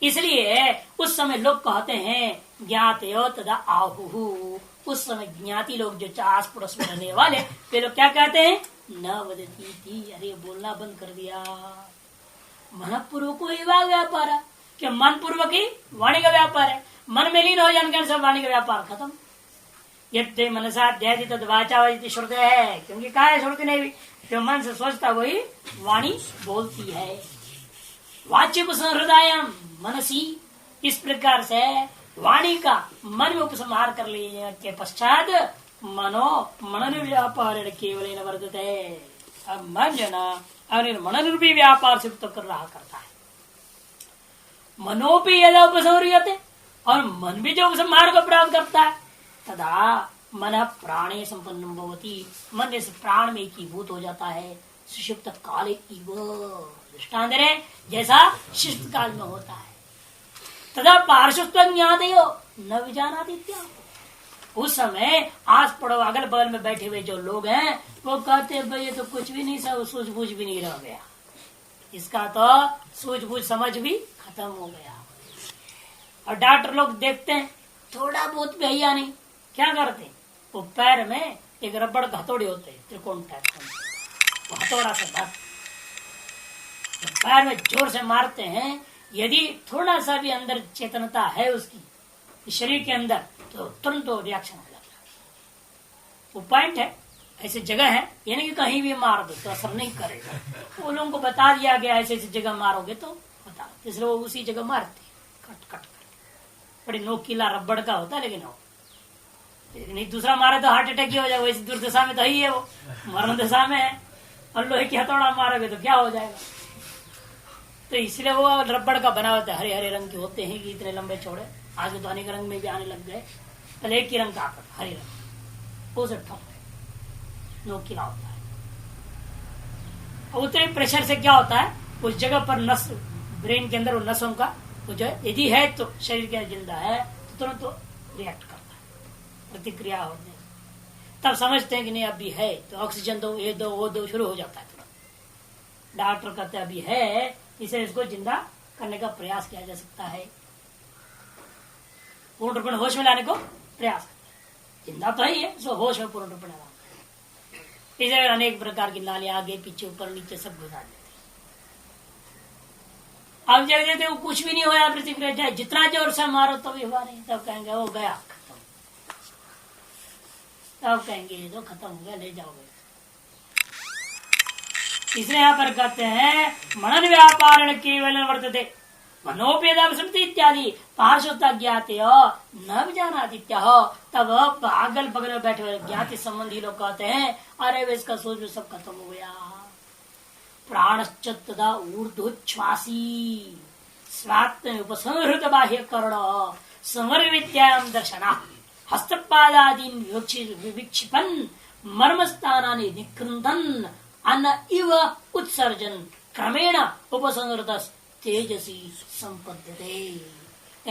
इसलिए उस समय लोग कहते हैं ज्ञातयो तदा आहु, उस समय ज्ञाति लोग जो आस पड़ोस में रहने वाले वे लोग क्या कहते हैं, न वदती थी, अरे बोलना बंद कर दिया। मन पूर्व को ही व्यापार है, कि मन पूर्वक ही वाणी का व्यापार है, मन में लीन हो जाने से वाणी का व्यापार खत्म। यद्य मनसा ध्याति तद वाचा वजति श्रुते है, क्योंकि कहा है श्रुति ने भी जो मन से सोचता वही वाणी बोलती है। वाच्य उपसंहृदयम मनसी, इस प्रकार से वाणी का मन में उपसंहार कर लेने के पश्चात मनो मनन व्यापार केवल वर्तते, अब मन जो ना मनन रूपी व्यापार से कर रहा करता है। मनोपी यदा उपसंहृयते, और मन भी जो उपसंहार को प्राप्त करता है, तदा मन प्राणे संपन्न भवति, मन जैसे प्राण में एकीभूत हो जाता है। सुषुप्त काले इव, दृष्टांत जैसा शिष्ट काल में होता है। तदा पार्श्वस्थ ज्ञातयो न विजानाति, उस समय आस पड़ोस अगल बगल में बैठे हुए जो लोग हैं वो कहते भाई ये तो कुछ भी नहीं, सब सूझबूझ भी नहीं रह गया, इसका तो सूझबूझ समझ भी खत्म हो गया। और डॉक्टर लोग देखते हैं थोड़ा बहुत भैया नहीं, क्या करते हैं, वो पैर में एक रबड़ का हथौड़े होते हैं त्रिकोण टाइप का, वो हथौड़ा से धर पैर में जोर से मारते हैं, यदि थोड़ा सा भी अंदर चेतनता है उसकी शरीर के अंदर तो तुरंत तो रिएक्शन हो जाता है। वो पॉइंट है, ऐसे जगह है, यानी कि कहीं भी मार दो तो असर नहीं करेगा। वो लोगों को बता दिया गया ऐसे ऐसी जगह मारोगे तो बता, इसलिए वो उसी जगह मारते कट कट कर। बड़ी नोकीला रबड़ का होता है, लेकिन वो नहीं दूसरा मारे तो हार्ट अटैक ही हो जाएगा, वैसे दुर्दशा में तो ही है, वो मरण दशा में है, और लोहे की हथौड़ा मारोगे तो क्या हो जाएगा। तो इसलिए वो रबड़ का बना होता है, हरे हरे रंग के होते हैं कि इतने लंबे चौड़े, आज तो अनेक रंग में भी आने लग गए, पहले एक ही रंग का आता था, हरे रंग, वो सब ठप नोकीला होता है। उतने प्रेशर से क्या होता है, उस जगह पर नस, ब्रेन के अंदर वो नसों का वो जो यदि है तो शरीर के जिंदा है तो तुरंत तो रिएक्ट करता है, प्रतिक्रिया होती है, तब समझते हैं कि नहीं अभी है, तो ऑक्सीजन दो, ये दो, वो दो, शुरू हो जाता है तुरंत। डॉक्टर कहते हैं अभी है, इसे इसको जिंदा करने का प्रयास किया जा सकता है, पूर्ण रूप में होश में लाने को प्रयास करते हैं। जिंदा तो ही है, उसको होश में पूर्ण रूप में लाना, इसे अनेक प्रकार की नालियां आगे पीछे ऊपर नीचे सब गुजार देते। अब जब देते वो कुछ भी नहीं होया, प्रतिक्रिया चाहे जितना जोर से मारो तो भी हुआ नहीं, तब कहेंगे वो गया खत्म, तब कहेंगे ये तो खत्म हो गया, ले जाओगे। इसलिए यहाँ पर कहते हैं मनन व्यापारण केवल वर्तते मनोपेदा स्मृति इत्यादि पार्श्वता ज्ञाते हो न जानादित्य हो। तब अगल बगल में बैठे हुए ज्ञाति संबंधी लोग कहते हैं अरे वे इसका सोच में सब खत्म हो गया। प्राणश्च तदा ऊर्ध्वोच्छ्वासी स्वात्म उपसंहृत बाह्य कर्ण समर विद्याम दर्शना हस्तपादादीन विक्षिपन मर्मस्थानानि निकृंदन अन्न इव उत्सर्जन क्रमेण उपसंहृत तेजसी संपद्यते।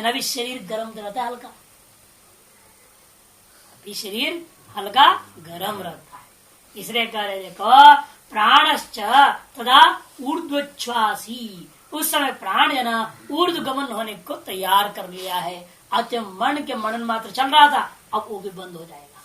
अभी शरीर गर्म रहता है, हल्का, अभी शरीर हल्का गर्म रहता है, इसलिए कह रहे देखो प्राणश्च तदा ऊर्ध्वोच्छ्वासी, उस समय प्राण है ना ऊर्ध्व गमन होने को तैयार कर लिया है। अतः मन के मनन मात्र चल रहा था, अब वो भी बंद हो जाएगा।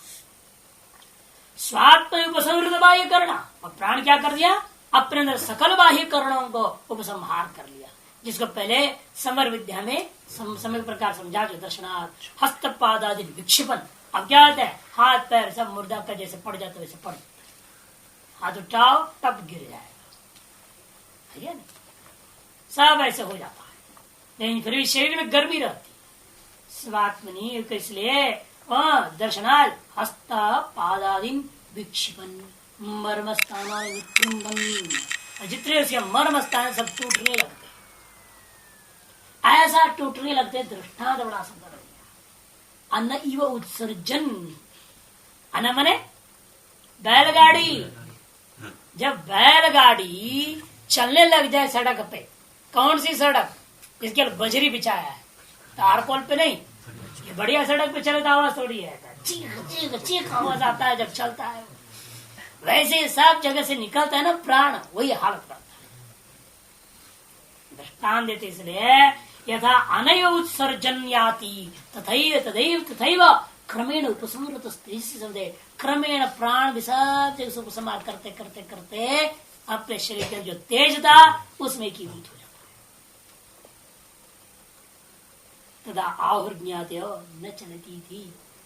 स्वात्म उपसंहृत बाह्य करना, और प्राण क्या कर दिया, अपने अंदर सकल बाह्य करणों को उपसंहार कर लिया, जिसको पहले समर विद्या में समय प्रकार समझा जो दर्शनार्थ हस्त पाद आदि विक्षिपन। अब क्या होता है, हाथ पैर सब मुर्दा का जैसे पड़ जाता वैसे पड़ जाता, हाथ उठाओ तब गिर जाएगा, है ना, सब ऐसे हो जाता है। लेकिन फिर भी शरीर में गर्मी रहती, स्वात्मनी, इसलिए दर्शनार्थ हस्त पादादि विक्षिपन मर्मस्थान जितने उसके मर्म स्थान सब टूटने लगते, ऐसा टूटने लगते, दृष्टांत बड़ा सुंदर हो गया। अन्न इव उत्सर्जन, अन्न मने बैलगाड़ी, जब बैलगाड़ी चलने लग जाए सड़क पे, कौन सी सड़क जिसके बजरी बिछाया है, तारकोल पे नहीं, ये बढ़िया सड़क पे चले तो आवाज थोड़ी है, चीख चीख चीख आवाज आता है जब चलता है, वैसे सब जगह से निकलता है ना प्राण, वही हालत रहता है। दृष्टान देते इसलिए यथा अनैव उत्सर्जन याति तथैव तदैव तथैव क्रमेण उपसंहृत समझे, क्रमेण प्राण भी सब जगह से उपसंहार करते करते करते अपने शरीर का जो तेज था उसमें कीभूत हो जाता है। तदा आहुर ज्ञाते हो न चलती थी,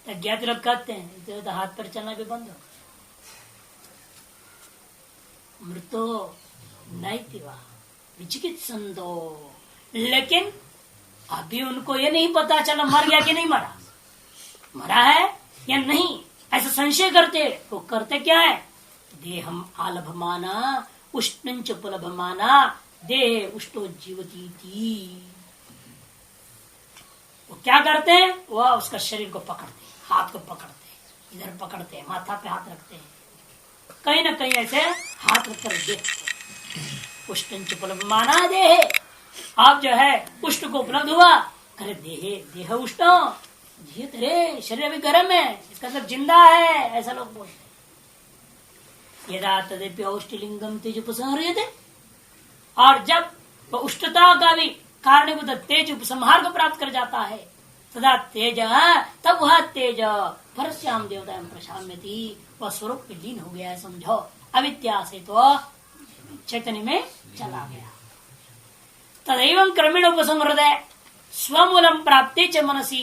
तो ज्ञात लोग कहते हैं तो हाथ पर चलना भी बंद हो, मृतो नैतिवा विचिकित्संदो, लेकिन अभी उनको ये नहीं पता चला मर गया कि नहीं मरा, मरा है या नहीं, ऐसा संशय करते। वो करते क्या है, देहम आलभमाना उष्णंच पुलभमाना देह उष्टो जीवती थी। वो क्या करते हैं, वह उसका शरीर को पकड़ते, हाथ को पकड़ते, इधर पकड़ते, माथा पे हाथ रखते हैं, कहीं ना कहीं ऐसे हाथ रखकर देखते, उष्णंच पुलभमाना देह, आप जो है उष्ण को उपलब्ध हुआ, अरे देह उष्ण, जी तेरे शरीर अभी गर्म है, इसका सब जिंदा है, ऐसा लोग बोलते हैं। यदा तदेप्य औष्टिलिंगम तेज उपसंहर्यते, और जब वह उष्णता का भी कारणीभूत तेज उपसंहार को प्राप्त कर जाता है, तदा तेज, तब वह तेज परस्याम देवता प्रशाम्यति, वह स्वरूप में लीन हो गया है, समझो, अविद्या से तो चैतन्य में चला गया। तदैव क्रमेण उपसंहृत स्वमूलम प्राप्ते च मनसी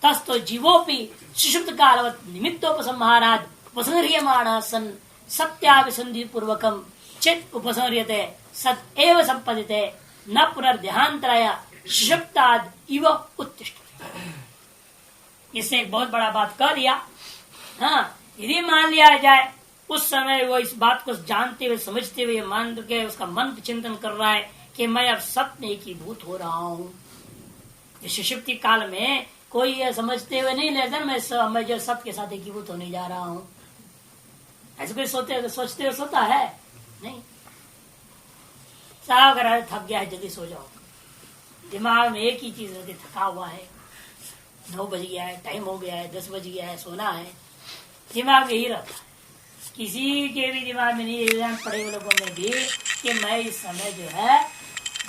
तस्तो जीवोपि सुषुप्त कालवत् निमित्तोपसंहारात् उपसंह्रियमाणः सन् सत्याभिसंधि पूर्वकम चेत् उपसंह्रियते सत् एव संपद्यते न पुनर्देहांतराय सुषुप्ताद् इव उत्तिष्ठते। इससे एक बहुत बड़ा बात कह दिया हाँ, यदि मान लिया जाए उस समय वो इस बात को जानते हुए समझते हुए मान के उसका मन चिंतन कर रहा है कि मैं अब सत्य में एकीभूत हो रहा हूँ। सुषुप्ति काल में कोई ये समझते हुए नहीं लेता मैं जो सत्य के साथ एकीभूत होने जा रहा हूँ, ऐसे कोई सोचते हुए सोता है नहीं। साहब अगर थक गया है जल्दी सो जाओ, दिमाग में एक ही चीज रहती, थका हुआ है, 9 बज गया है, टाइम हो गया है, 10 बज गया है, सोना है, दिमाग यही रहता है। किसी के भी दिमाग में नहीं पड़े हुए लोगों में भी कि मैं इस समय जो है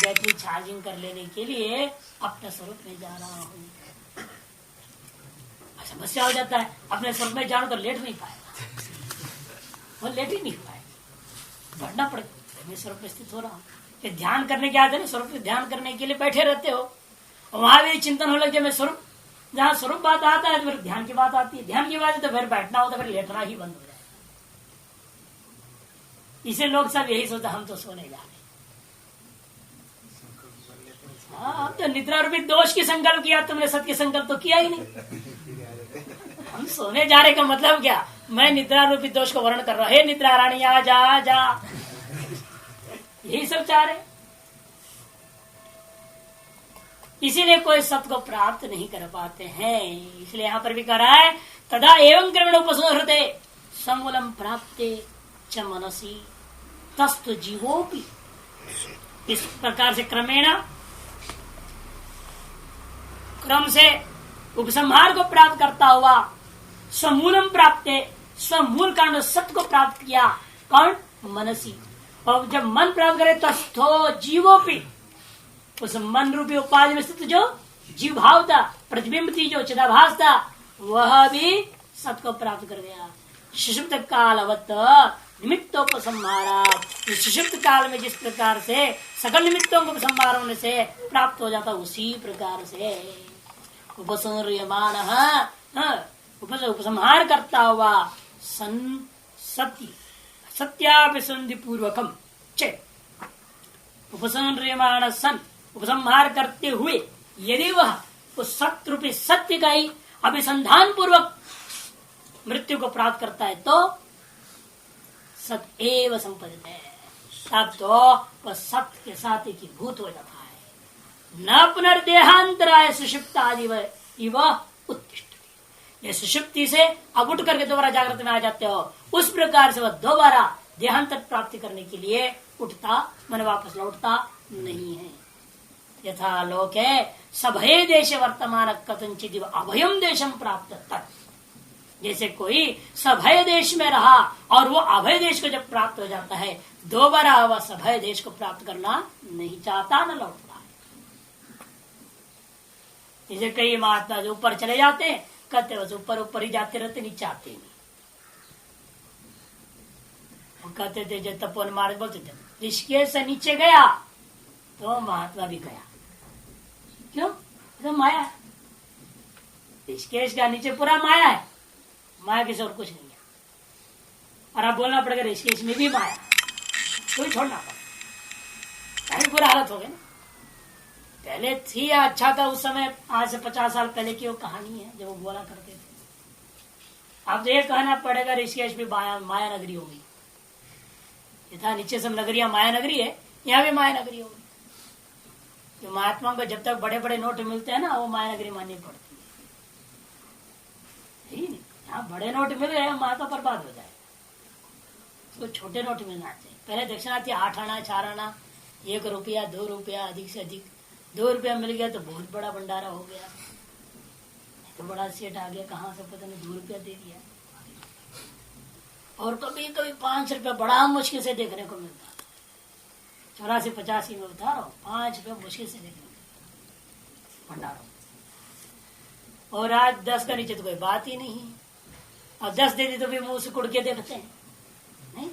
बैटरी चार्जिंग कर लेने के लिए अपने स्वरूप में जा रहा हूँ। समस्या हो जाता है, अपने स्वरूप में जानो तो लेट नहीं पाएगा, वो लेट ही नहीं पाएगा, बढ़ना पड़ेगा। मैं स्वरूप में स्थित हो रहा हूँ, कि ध्यान करने के आते ना, स्वरूप में ध्यान करने के लिए बैठे रहते हो, वहां भी चिंतन हो लगे मैं स्वरूप, जहाँ स्वरूप बात आता है तो फिर ध्यान की बात आती है, ध्यान की बात है तो फिर बैठना होता है, फिर लेटना ही बंद हो जाए। इसे लोग सब यही सोचते हम तो सोने जा रहे, हाँ हम तो निद्रा रूपी दोष की संकल्प किया, तुमने सत्य संकल्प तो किया ही नहीं। हम सोने जा रहे का मतलब क्या, मैं निद्रा रूपी दोष को वर्णन कर रहा हूं, हे निद्रा रानी आ जा आ जा, यही सब चाह रहे। इसीलिए कोई सत्य को प्राप्त नहीं कर पाते हैं। इसलिए यहाँ पर भी कह रहा है तदा एवं क्रमेण उपसंहृते समूलम प्राप्ते च मनसी तस्तु जीवोपि। इस प्रकार से क्रम से उपसंहार को प्राप्त करता हुआ समूलम प्राप्त, समूल कारण सत्य को प्राप्त किया, कौन? मनसी। और जब मन प्राप्त करे तस्थो जीवोपि, उस मन रूपी उपाधि में स्थित जो जीव भाव था, प्रतिबिंब थी, जो चिदाभास था, वह भी सत्य को प्राप्त कर गया। सुषुप्त कालवत निमित्तोपसंहारा, सुषुप्त काल में जिस प्रकार से सकल निमित्तों को उपसंहार होने से प्राप्त हो जाता, उसी प्रकार से उपसंहर्यमाण उपसंहार करता हुआ सन सत्य सत्याभिसंधि पूर्वकम चे उपसंहर्यमाण सन, उपसंहार करते हुए यदि वह उस सत्य रूपी सत्य का ही अभिसंधान पूर्वक मृत्यु को प्राप्त करता है तो सत्य एव संपदित है, तब तो वह सत्य के साथ एकीभूत हो जाता है। न पुनर्देहांतराय सुषुप्त आदि इव उत्तिष्ठ, ये सुषुप्ति से अब उठ करके दोबारा जागृत में आ जाते हो, उस प्रकार से वह दोबारा देहांतर प्राप्ति करने के लिए उठता, मन वापस लौटता नहीं है। यथा लोके सभय देश वर्तमान कथंचित अभयम देशम प्राप्त तत्, जैसे कोई सभय देश में रहा और वो अभय देश को जब प्राप्त हो जाता है, दोबारा वह सभय देश को प्राप्त करना नहीं चाहता, न लौटता है। जैसे कई महात्मा जो ऊपर चले जाते हैं, कहते बस ऊपर ऊपर ही जाते रहते, नीचे आते नहीं। वो कहते थे जब तपोन मार्ग बोलते थे ऋषिकेश से नीचे गया तो महात्मा भी गया, क्यों? तो माया, ऋषिकेश का नीचे पूरा माया है, माया किसी और कुछ नहीं है। और आप बोलना पड़ेगा ऋषिकेश में भी माया, कोई छोड़ना पड़ेगा, बुरा हालत हो गया ना। पहले थी अच्छा था उस समय, आज से 50 साल पहले की वो कहानी है जो वो बोला करते थे। अब तो ये कहना पड़ेगा ऋषिकेश भी माया नगरी हो गई। यथा नीचे सब नगरिया माया नगरी है, यहाँ भी माया नगरी हो गई। तो महात्मा को जब तक बड़े बड़े नोट मिलते हैं ना, वो माया नगरी माननी पड़ती है। यहाँ बड़े नोट मिल गए, महात्मा बर्बाद हो जाए, तो छोटे नोट मिलना चाहिए। पहले दक्षिणा थी 8 आना 4 आना, 1 रुपया 2 रुपया, अधिक से अधिक 2 रुपया मिल गया तो बहुत बड़ा भंडारा हो गया। तो बड़ा सेठ आ गया, कहाँ से पता नहीं 2 रुपया दे दिया। और कभी कभी 5 रुपया बड़ा मुश्किल से देखने को मिलता, 84-85 में बता रहा हूँ, 5 रुपया मुश्किल से देखने को भंडारा। और आज 10 का नीचे तो कोई बात ही नहीं, और 10 दे दी तो भी मुंह से कुड़ के देखते हैं। नहीं,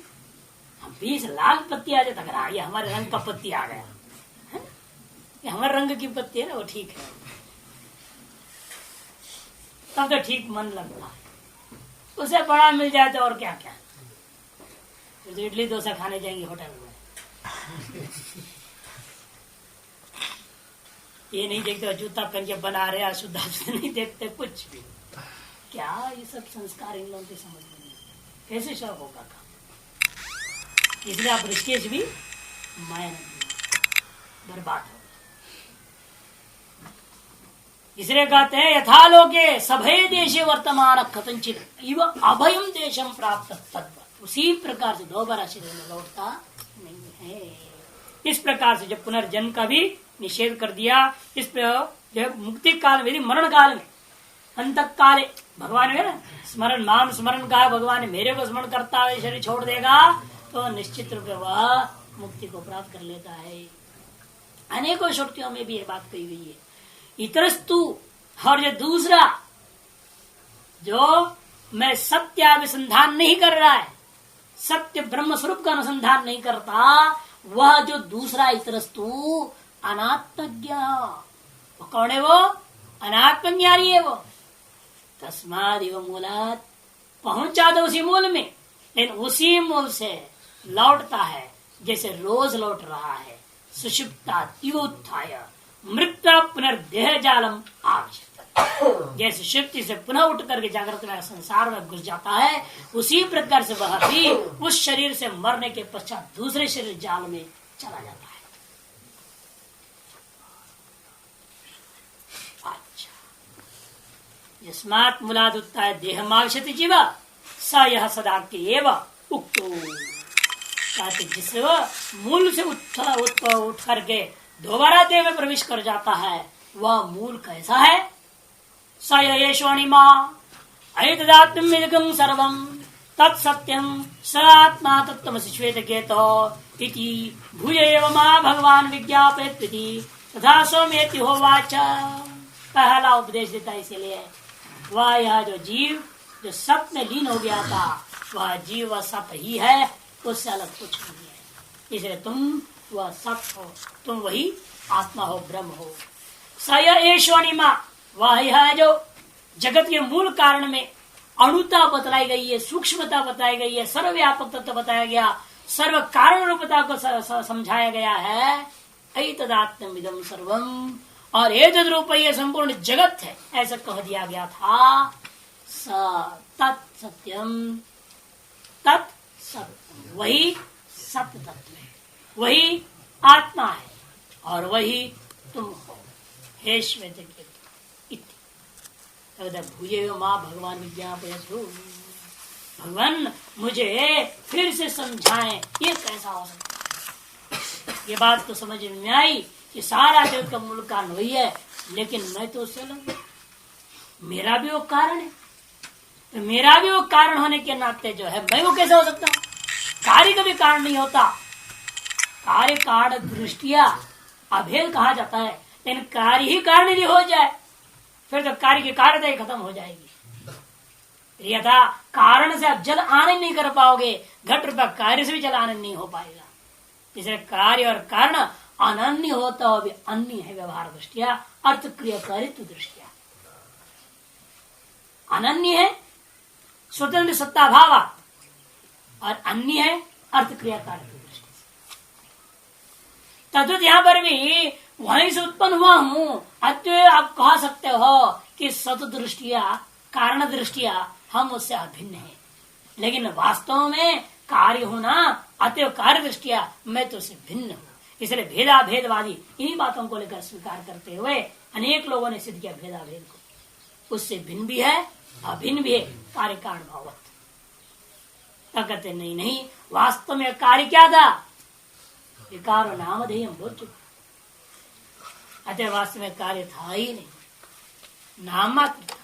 हम 20 लाख पत्ती आ जाता, अगर ये हमारे रंग का पत्ती आ गया है, ये हमारे रंग की पत्ती है ना, वो ठीक है, तब तो ठीक मन लगता है। उसे बड़ा मिल जाए तो और क्या क्या, तो इडली डोसा खाने जाएंगे होटल में, ये नहीं देखते जूता पहन के बना रहे, अशुद्ध नहीं देखते कुछ भी। क्या ये सब संस्कार इन लोगों की समझ में नहीं, कैसे शौक होगा काम। इसलिए आप ऋषिकेश भी माया नहीं, बर्बाद हो। इसलिए कहते हैं यथा लोके सभय देशे वर्तमान कथंचित इव अभयम देशम प्राप्त तद्वत्, उसी प्रकार से दोबारा शरीर में लौटता नहीं है। इस प्रकार से जब पुनर्जन्म का भी निषेध कर दिया, इस जब मुक्ति काल में, मरण काल में, अंत काले भगवान है ना स्मरण, नाम स्मरण का भगवान मेरे को स्मरण करता है, शरीर छोड़ देगा तो निश्चित रूप से वह मुक्ति को प्राप्त कर लेता है। अनेकों श्रुतियों में भी ये बात कही गई है। इतरस्तु, और जो दूसरा जो मैं सत्य अनुसंधान नहीं कर रहा है, सत्य ब्रह्म स्वरूप का अनुसंधान नहीं करता, वह जो दूसरा इतरस्तु अनात्मज्ञ, वो कौन है? वो अनात्मज्ञानी है। वो तस्माद एवं मूलात, पहुंचा दो उसी मूल में, लेकिन उसी मूल से लौटता है जैसे रोज लौट रहा है। सुषुप्तात्योत्थाय मृत्या पुनर्देह जालम आवश्यक, जैसे शुक्ति से पुनः उठ करके जागृत में संसार में घुस जाता है, उसी प्रकार से वह भी उस शरीर से मरने के पश्चात दूसरे शरीर जाल में चला जाता है। अच्छा, यस्मात् मूलाद् उत्थाय देहमाविशति जीव स यह सदाक्य एव उक्तो, जिससे वह मूल से उठ करके दोबारा देह में प्रवेश कर जाता है, वह मूल कैसा है? स येष्वणिमा ऐतदात्म्यम् सर्वम् तत्सत्यम् स आत्मा तत्त्वमसि श्वेतकेतो इति भूयैव मा भगवान विज्ञापयत् इति तथा सौम्येति होवाच। पहला उपदेश देता इसीलिए, वह यह जो जीव जो सत में लीन हो गया था, वह जीव वह सत ही है, उससे अलग कुछ नहीं है। इसलिए तुम वह सत हो, तुम वही आत्मा हो, ब्रह्म हो। स येष्वणिमा, वह है जो जगत के मूल कारण में अणुता बतलाई गई है, सूक्ष्मता बताई गई है, सर्वव्यापक तत्व बताया गया, सर्व कारण रूपता को समझाया गया है। ऐतदात्म्यमिदं सर्वम, और एतद् रूप ये संपूर्ण जगत है, ऐसा कह दिया गया था। स तत् सत्यम, तत् सत्य, वही सत्य तत्व है, वही आत्मा है, और वही तुम हो। हे श्वेत भूये माँ भगवान विज्ञापयतु, भगवान मुझे फिर से समझाएं, ये कैसा हो सकता है? ये बात तो समझ में आई कि सारा जगत का मूल कारण वही है, लेकिन मैं तो उससे अलग, मेरा भी वो कारण है, तो मेरा भी वो कारण होने के नाते जो है मैं वो कैसे हो सकता हूँ? कार्य का भी कारण नहीं होता। कार्य कारण दृष्टिया अभेद कहा जाता है, लेकिन कार्य ही कारण यदि हो जाए फिर तो कार्य की कार्यता ही खत्म हो जाएगी। यथा कारण से आप जल आनंद नहीं कर पाओगे, घट रूपा कार्य से भी जल आनंद नहीं हो पाएगा। इसलिए कार्य और कारण अनन्य होता हो भी अन्य है व्यवहार दृष्टिया, अर्थ क्रियाकारित्व दृष्टिया अनन्य है स्वतंत्र सत्ता भाव, और अन्य है अर्थ क्रियाकारित्व दृष्टि से। तद्वत यहाँ पर भी वहीं से उत्पन्न हुआ हूँ, अतः आप कह सकते हो कि सत दृष्टिया कारण दृष्टिया हम उससे अभिन्न हैं, लेकिन वास्तव में कार्य होना अतः कार्य दृष्टिया मैं तो उससे भिन्न हूँ। इसलिए भेदा भेदवादी इन्हीं बातों को लेकर स्वीकार करते हुए अनेक लोगों ने सिद्ध किया भेदा भेद को, उससे भिन्न भी है अभिन्न भी है, कार्य कारण भावत। कहते नहीं, वास्तव में कार्य क्या था? विकार नामधेय बोल चुका, अतः वास्तव में कार्य था ही नहीं, नाम मात्र था।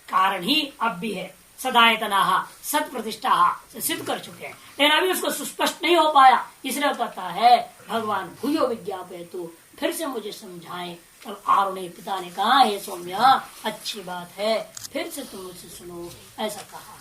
कारण ही अब भी है, सदायतना सत प्रतिष्ठा सिद्ध कर चुके हैं, लेकिन अभी उसको सुस्पष्ट नहीं हो पाया। इसलिए कहता है भगवान भूयो विज्ञापयतु, फिर से मुझे समझाएं। तब आरुणे पिता ने कहा, हे सौम्या अच्छी बात है, फिर से तुम मुझसे सुनो, ऐसा कहा।